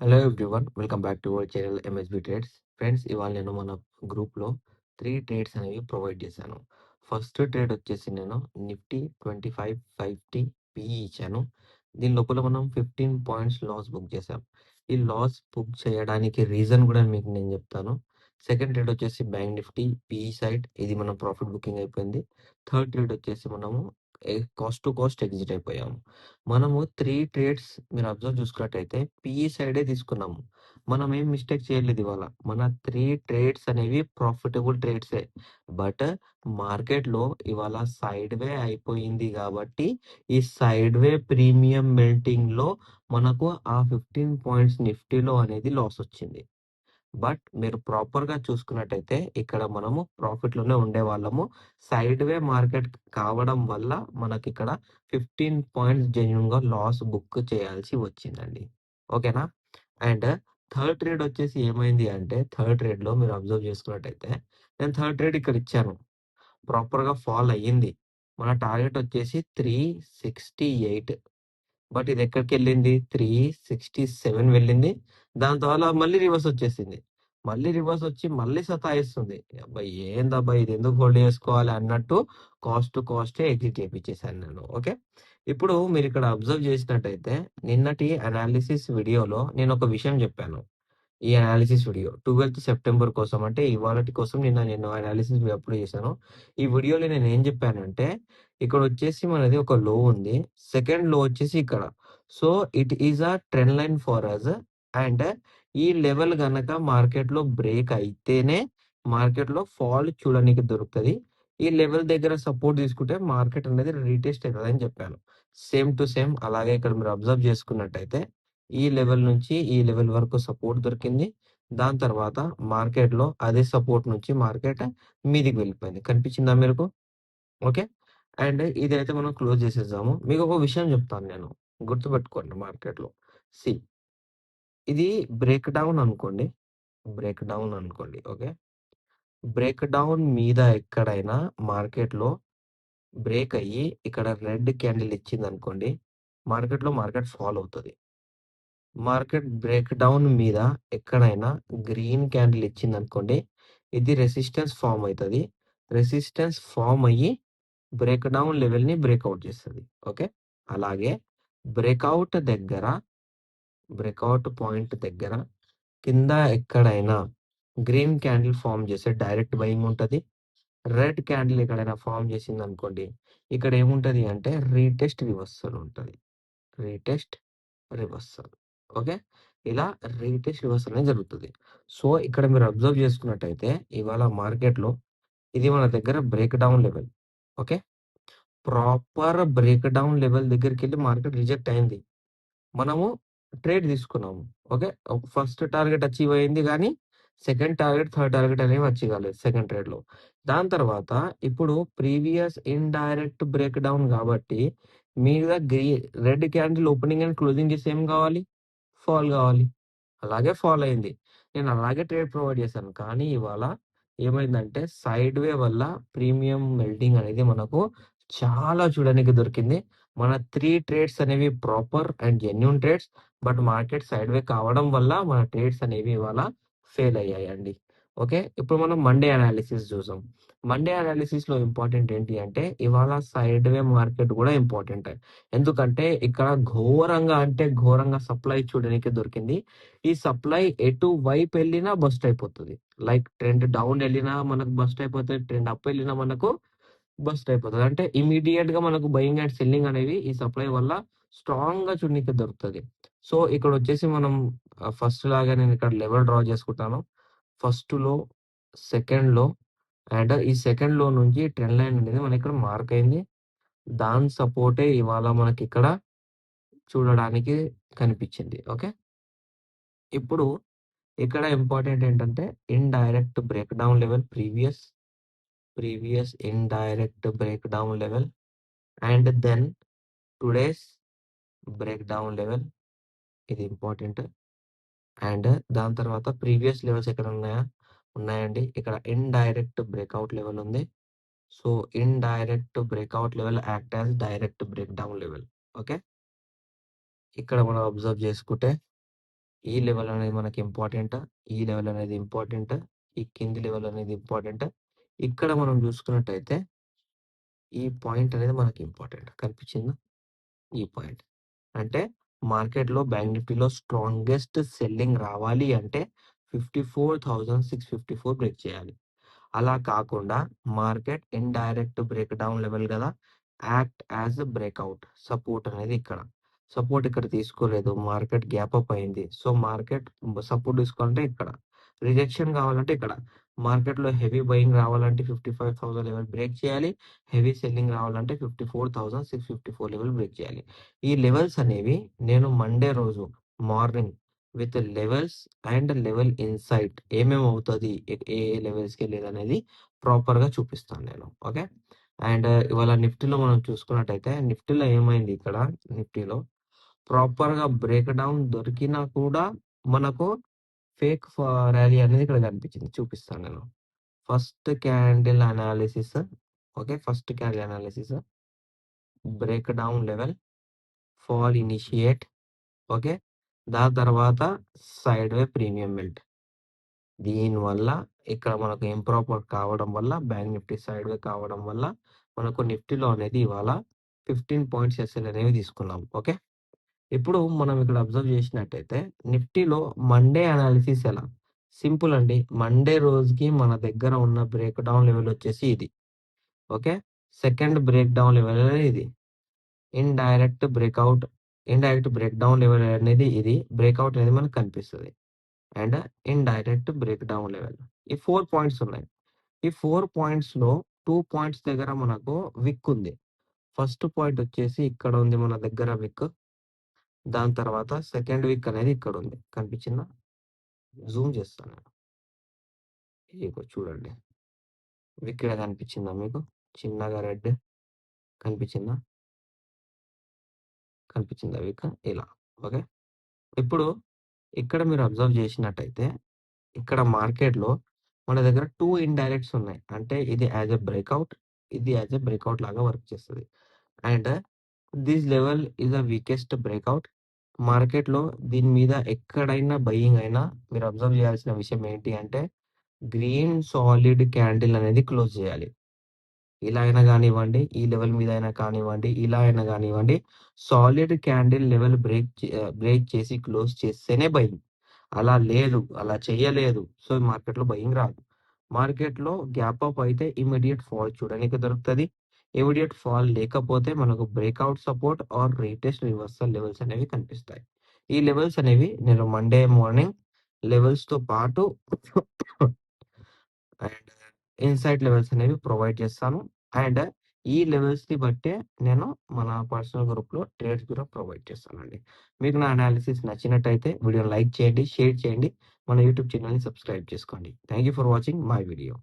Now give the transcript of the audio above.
Hello everyone. Welcome back to our channel MSB trades. Friends, ఇవాళ నేను మన గ్రూప్‌లో 3 ట్రేడ్స్ అనేవి ప్రొవైడ్ చేశాను. ఫస్ట్ ట్రేడ్ వచ్చేసి నేను నిఫ్టీ 2550 పీఈ ఇచ్చాను. దీని లోపల మనం 15 పాయింట్స్ లాస్ బుక్ చేసాం. ఈ లాస్ బుక్ చేయడానికి రీజన్ కూడా మీకు నేను చెప్తాను. సెకండ్ ట్రేడ్ వచ్చేసి బ్యాంక్ నిఫ్టీ పీఈ సైడ్, ఇది మనం ప్రాఫిట్ బుకింగ్ అయిపోయింది. థర్డ్ ట్రేడ్ వచ్చేసి మనము కాస్ట్ టు కాస్ట్ ఎగ్జిట్ అయిపోయాము. మనము 3 ట్రేడ్స్ మీరు అబ్జర్వ్ చూసుకున్నట్టయితే పీఈ సైడే తీసుకున్నాము. మనం ఏం మిస్టేక్ చేయలేదు ఇవాళ. మన 3 ట్రేడ్స్ అనేవి ప్రాఫిటబుల్ ట్రేడ్సే. బట్ మార్కెట్‌లో ఇవాళ సైడ్ వే అయిపోయింది కాబట్టి, ఈ సైడ్ వే ప్రీమియం మెల్టింగ్‌లో మనకు ఆ 15 పాయింట్స్ నిఫ్టీలో అనేది లాస్ వచ్చింది. బట్ మీరు ప్రాపర్‌గా చూసుకున్నట్టయితే ఇక్కడ మనము ప్రాఫిట్‌లోనే ఉండేవాళ్ళము. సైడ్ వే మార్కెట్ కావడం వల్ల మనకిక్కడ 15 పాయింట్స్ జెన్యూన్‌గా లాస్ బుక్ చేయాల్సి వచ్చిందండి. ఓకేనా? అండ్ థర్డ్ ట్రేడ్ వచ్చేసి ఏమైంది అంటే, థర్డ్ ట్రేడ్‌లో మీరు అబ్జర్వ్ చేసుకున్నట్టయితే, నేను థర్డ్ ట్రేడ్ ఇక్కడ ఇచ్చాను. ప్రాపర్‌గా ఫాల్ అయ్యింది. మన టార్గెట్ వచ్చేసి 368. బట్ ఇదెక్కడికెళ్ళింది? 367 వెళ్ళింది. దాని తర్వాత మళ్ళీ రివర్స్ వచ్చేసింది. మళ్ళీ రివర్స్ వచ్చి మళ్ళీ సతాయిస్తుంది. అబ్బా! ఏందబ్బా! ఇదెందుకు హోల్డ్ చేసుకోవాలి అన్నట్టు కాస్ట్ టు కాస్టే ఎగ్జిట్ చేపిచ్చేసాను నేను. ఓకే. ఇప్పుడు మీరిక్కడ అబ్జర్వ్ చేసినట్టయితే నిన్నటి అనాలిసిస్ వీడియోలో నేనొక విషయం చెప్పాను. ఈ అనాలిసిస్ వీడియో 12థ్ సెప్టెంబర్ కోసం, అంటే ఇవాళటి కోసం నిన్న నేను అనాలిసిస్ అప్లోడ్ చేశాను. ఈ వీడియోలో నేనేం చెప్పానంటే, ఇక్కడొచ్చేసి మనది ఒక లో ఉంది. సెకండ్ లో వచ్చేసి ఇక్కడ. So, it is a trend line for us. And ఈ లెవెల్ గనక మార్కెట్‌లో బ్రేక్ అయితేనే మార్కెట్‌లో ఫాల్ చూడనీకి దొరుకుతది. ఈ లెవెల్ దగ్గర సపోర్ట్ తీసుకుంటే మార్కెట్ అనేది రీటెస్ట్ అయితదని చెప్పాను. సేమ్ టు సేమ్ అలాగే ఇక్కడ మీరు అబ్జర్వ్ చేసుకున్నట్టయితే ఈ లెవెల్ నుంచి ఈ లెవెల్ వరకు సపోర్ట్ దొరికింది. దాని తర్వాత మార్కెట్‌లో అదే సపోర్ట్ నుంచి మార్కెట్ మీదికి వెళ్ళిపోయింది. కనిపించిందా మీకు? ఓకే. అండ్ ఇదైతే మనం క్లోజ్ చేసేద్దాము. మీకొక విషయం చెప్తాను నేను. గుర్తుపెట్టుకోండి మార్కెట్‌లో. సీ, ఇది బ్రేక్ డౌన్ అనుకోండి. బ్రేక్ డౌన్ అనుకోండి. ఓకే. బ్రేక్ డౌన్ మీద ఎక్కడైనా మార్కెట్‌లో బ్రేక్ అయ్యి ఇక్కడ రెడ్ క్యాండిల్ ఇచ్చిందనుకోండి, మార్కెట్ ఫాల్ అవుతది. మార్కెట్ బ్రేక్ డౌన్ మీద ఎక్కడైనా గ్రీన్ క్యాండిల్ ఇచ్చిందనుకోండి, ఇది రెసిస్టెన్స్ ఫార్మ్ అయితది. రెసిస్టెన్స్ ఫార్మ్ అయ్యి బ్రేక్ డౌన్ లెవెల్‌ని బ్రేక్‌ఔట్ చేస్తది. ఓకే. అలాగే బ్రేకౌట్ దగ్గర, బ్రేకౌట్ పాయింట్ దగ్గర కింద ఎక్కడైనా గ్రీన్ క్యాండిల్ ఫార్మ్ చేస్తే డైరెక్ట్ బయింగ్ ఉంటది. రెడ్ క్యాండిల్ ఎక్కడైనా ఫార్మ్ చేసిందనుకోండి, ఇక్కడ ఏముంటది అంటే రీటెస్ట్ రివర్సల్ ఉంటది. Retest reversal. ఓకే. ఇలా రీటెస్ట్ రివర్సల్ అనేది జరుగుతది. సో, ఇక్కడ మీరు అబ్జర్వ్ చేసుకున్నట్టయితే ఇవాళ మార్కెట్‌లో ఇది మన దగ్గర break down level. Okay. Proper break down level దగ్గరికెళ్ళి మార్కెట్ రిజెక్ట్ అయింది. మనము ట్రేడ్ తీసుకున్నాము. ఓకే. ఫస్ట్ టార్గెట్ అచీవ్ అయింది గానీ, సెకండ్ టార్గెట్, థర్డ్ టార్గెట్ అనేవి అచీవ్ కాలేదు సెకండ్ ట్రేడ్‌లో. దాని తర్వాత ఇప్పుడు ప్రీవియస్ ఇండైరెక్ట్ బ్రేక్ డౌన్ గాబట్టి, మీద red candle opening and closing చేస్తే ఏం గావాలి? ఫాల్ గావాలి. అలాగే ఫాల్ అయింది. నేను అలాగే ట్రేడ్ ప్రొవైడ్ చేశాను. కానీ ఇవాళ ఏమైందంటే సైడ్ వే వల్ల ప్రీమియం మెల్టింగ్ అనేది మనకు చాలా చూడడానికి దొరికింది. మన 3 ట్రేడ్స్ అనేవి proper and genuine trades. But market side వే కావడం వల్ల మన ట్రేడ్స్ అనేవి ఇవాళ ఫెయిల్ అయ్యాయండి. ఓకే. ఇప్పుడు మనం మండే అనాలిసిస్ చూసాం. మండే అనాలిసిస్‌లో ఇంపార్టెంట్ ఏంటి అంటే ఇవాళ సైడ్ వే మార్కెట్ కూడా ఇంపార్టెంటే. ఎందుకంటే ఇక్కడ ఘోరంగా అంటే ఘోరంగా సప్లై చూడడానికి దొరికింది. ఈ సప్లై ఎటువైపు ఎళ్ళినా బస్ట్ అయిపోతది. లైక్ ట్రెండ్ డౌన్ ఎళ్ళినా మనకు బస్ట్ అయిపోతది. ట్రెండ్ అప్ ఎళ్ళినా మనకు బస్ట్ అయిపోతది. అంటే ఇమ్మీడియేట్‌గా మనకు బయింగ్ అండ్ సెల్లింగ్ అనేవి ఈ సప్లై వల్ల స్ట్రాంగ్‌గా చూడనీకి దొరుకుతది. సో, ఇక్కడొచ్చేసి మనం ఫస్ట్ లాగా నేను ఇక్కడ లెవెల్ డ్రా చేసుకుంటాను. ఫస్ట్ లో, సెకండ్ లో అండ్ ఈ సెకండ్ లో నుంచి ట్రెండ్ లైన్ అనేది మనకిక్కడ మార్క్ అయింది. దాని సపోర్టే ఇవాళ మనకిక్కడ చూడడానికి కనిపిచ్చింది. ఓకే. ఇప్పుడు ఇక్కడ ఇంపార్టెంట్ ఏంటంటే indirect break down level previous indirect break down level and then today's break down level, ఇది ఇంపార్టెంట్. అండ్ దాని తర్వాత ప్రీవియస్ లెవెల్స్ ఎక్కడ ఉన్నాయా? ఉన్నాయండి. ఇక్కడ ఇండైరెక్ట్ బ్రేక్‌ఔట్ లెవెల్ ఉంది. So, indirect breakout level act as direct break down level. Okay. ఇక్కడ మనం అబ్జర్వ్ చేసుకుంటే ఈ లెవెల్ అనేది మనకి ఇంపార్టెంట్. ఈ లెవెల్ అనేది ఇంపార్టెంట్. ఈ కింది లెవెల్ అనేది ఇంపార్టెంట్. ఇక్కడ మనం చూసుకున్నట్టయితే ఈ పాయింట్ అనేది మనకి ఇంపార్టెంట్. కనిపించిందా? ఈ పాయింట్. అంటే మార్కెట్‌లో బ్యాంక్ నిఫ్టీలో స్ట్రాంగెస్ట్ సెల్లింగ్ రావాలి అంటే 54,654 బ్రేక్ చేయాలి. అలా కాకుండా market indirect break down level గదా! Act as a breakout. Support అనేది ఇక్కడ. సపోర్ట్ ఇక్కడ తీసుకోలేదు. మార్కెట్ గ్యాప్ అప్ అయింది. సో, మార్కెట్ సపోర్ట్ తీసుకోవాలంటే ఇక్కడ. రిజెక్షన్ కావాలంటే ఇక్కడ. మార్కెట్‌లో హెవీ బయింగ్ రావాలంటే 55,000 లెవెల్ బ్రేక్ చేయాలి. హెవీ సెల్లింగ్ రావాలంటే 54,654 లెవెల్ బ్రేక్ చేయాలి. ఈ లెవెల్స్ అనేవి నేను మండే రోజు morning with levels and level insight ఏమేమవుతది? ఏ లెవెల్స్‌కెళ్ళేదనేది ప్రాపర్‌గా చూపిస్తాను నేను. ఓకే. అండ్ ఇవాళ నిఫ్టీలో మనం చూసుకున్నట్టయితే నిఫ్టీలో ఏమైంది ఇక్కడ నిఫ్టీలో ప్రాపర్‌గా బ్రేక్ డౌన్ దొరికినా కూడా మనకు ఫేక్ ర్యాలీ అనేది ఇక్కడ కనిపించింది. చూపిస్తాను నేను. First candle analysis. Okay. First candle analysis. Break down level, fall initiate. Okay. దాని తర్వాత సైడ్‌వే ప్రీమియం మెల్ట్. దీనివల్ల ఇక్కడ మనకు ఇంప్రాపర్ కావడం వల్ల బ్యాంక్ నిఫ్టీ సైడ్‌వే కావడం వల్ల మనకు నిఫ్టీలో అనేది ఇవాళ 15 పాయింట్స్ ఎస్ఎల్ అనేవి తీసుకున్నాం. ఓకే. ఇప్పుడు మనం ఇక్కడ అబ్జర్వ్ చేసినట్టయితే నిఫ్టీలో మండే అనాలిసిస్ ఎలా? సింపుల్ అండి. మండే రోజుకి మన దగ్గర ఉన్న బ్రేక్ డౌన్ లెవెల్ వచ్చేసి ఇది. Okay. Second break down level అనేది ఇది. Indirect breakout, indirect break down level అనేది ఇది. బ్రేక్‌ఔట్ అనేది మనకు కనిపిస్తది. And indirect break down level. ఈ 4 పాయింట్స్ ఉన్నాయి. ఈ 4 పాయింట్స్‌లో 2 పాయింట్స్ దగ్గర మనకు విక్ ఉంది. ఫస్ట్ పాయింట్ వచ్చేసి ఇక్కడ ఉంది మన దగ్గర విక్. దాని తర్వాత సెకండ్ విక్ అనేది ఇక్కడ ఉంది. కనిపించిందా? జూమ్ చేస్తాను నేను. ఇగో చూడండి. విక్ ఈడ కనిపించిందా మీకు? చిన్నగా రెడ్ కనిపించిందా? కనిపించిందా విక్? ఇలా. ఓకే. ఇప్పుడు ఇక్కడ మీరు అబ్జర్వ్ చేసినట్టయితే ఇక్కడ మార్కెట్‌లో మన దగ్గర 2 ఇండైరెక్ట్స్ ఉన్నాయి. అంటే ఇది యాస్ ఎ బ్రేక్‌ఔట్, ఇది యాస్ ఎ బ్రేక్‌ఔట్ లాగా వర్క్ చేస్తది. And this level is the weakest breakout. మార్కెట్‌లో దీని మీద ఎక్కడైనా బయింగ్ అయినా మీరు అబ్జర్వ్ చేయాల్సిన విషయం ఏంటి అంటే గ్రీన్ సాలిడ్ క్యాండిల్ అనేది క్లోజ్ చేయాలి. ఇలా అయినా గానివ్వండి, ఈ లెవెల్ మీద అయినా కానివ్వండి, ఇలా అయినా గానివ్వండి, సాలిడ్ క్యాండిల్ లెవెల్ బ్రేక్ చేసి క్లోజ్ చేస్తేనే బయింగ్. అలా లేదు, అలా చెయ్యలేదు. సో, మార్కెట్‌లో బయింగ్ రాదు. మార్కెట్‌లో గ్యాప్ అప్ అయితే ఇమ్మీడియేట్ ఫాల్ చూడనీకి దొరుకుతది. ఇమ్మీడియేట్ ఫాల్ లేకపోతే మనకు breakout support or retest reversal levels అనేవి కనిపిస్తాయి. ఈ లెవెల్స్ అనేవి నేను మండే మార్నింగ్ లెవెల్స్‌తో పాటు అండ్ ఇన్‌సైట్ లెవెల్స్ అనేవి ప్రొవైడ్ చేస్తాను. అండ్ ఈ లెవెల్స్‌ని బట్టే నేను మన పర్సనల్ గ్రూప్‌లో ట్రేడ్స్ కూడా ప్రొవైడ్ చేస్తానండి. మీకు నా అనాలిసిస్ నచ్చినట్టయితే వీడియోని లైక్ చేయండి, షేర్ చేయండి. మన యూట్యూబ్ ఛానెల్‌ని సబ్స్క్రైబ్ చేసుకోండి. Thank you for watching my video.